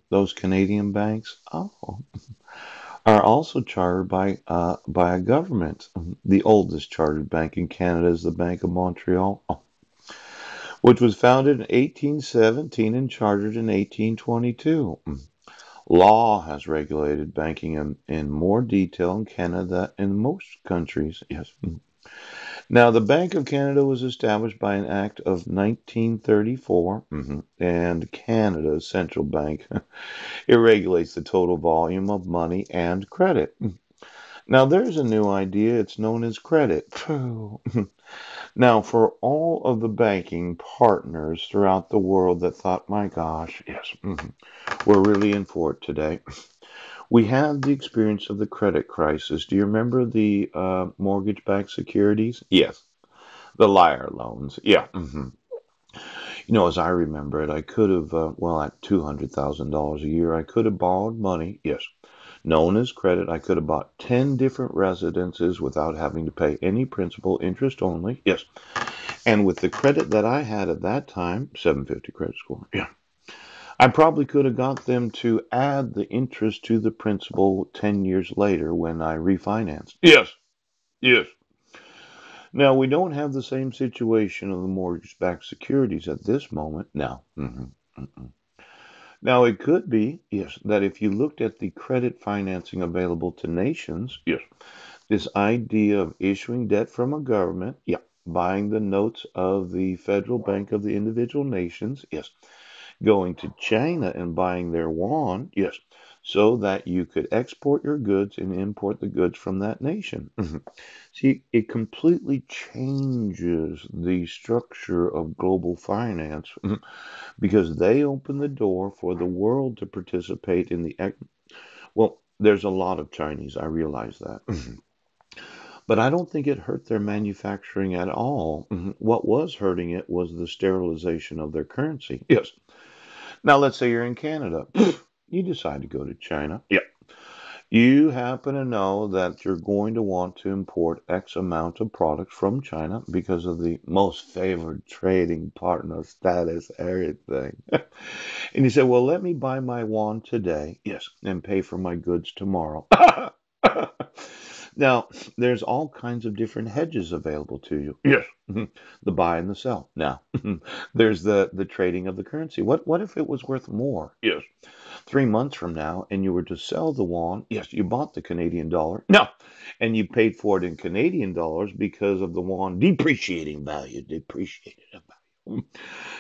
Those Canadian banks, are also chartered by a government. The oldest chartered bank in Canada is the Bank of Montreal, which was founded in 1817 and chartered in 1822. Law has regulated banking in more detail in Canada than in most countries. Yes. Now, the Bank of Canada was established by an act of 1934, and Canada's central bank. It regulates the total volume of money and credit. Now, there's a new idea. It's known as credit. Now, for all of the banking partners throughout the world that thought, my gosh, yes, we're really in for it today. We had the experience of the credit crisis. Do you remember the mortgage-backed securities? Yes, the liar loans. Yeah. As I remember it, I could have, well, at $200,000 a year, I could have borrowed money. Yes, known as credit. I could have bought 10 different residences without having to pay any principal, interest only. Yes. And with the credit that I had at that time, 750 credit score. Yeah. I probably could have got them to add the interest to the principal 10 years later when I refinanced. Yes. Yes. Now, we don't have the same situation of the mortgage-backed securities at this moment. Now, now it could be, yes, that if you looked at the credit financing available to nations, yes, this idea of issuing debt from a government, yeah, buying the notes of the federal bank of the individual nations, yes, going to China and buying their yuan, yes, so that you could export your goods and import the goods from that nation. See, it completely changes the structure of global finance because they open the door for the world to participate in the. Well, there's a lot of Chinese, I realize that. But I don't think it hurt their manufacturing at all. What was hurting it was the sterilization of their currency. Yes. Now, let's say you're in Canada. You decide to go to China. Yeah. You happen to know that you're going to want to import X amount of products from China because of the most favored trading partner status, everything. And you say, well, let me buy my yuan today, yes, and pay for my goods tomorrow. Now, there's all kinds of different hedges available to you. Yes. The buy and the sell. Now, there's the trading of the currency. What if it was worth more? Yes. 3 months from now, and you were to sell the yuan, yes, you bought the Canadian dollar. No. And you paid for it in Canadian dollars because of the yuan depreciating value, depreciated value.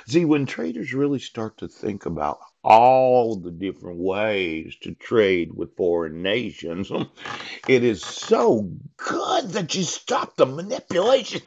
See, when traders really start to think about all the different ways to trade with foreign nations, it is so good that you stop the manipulation.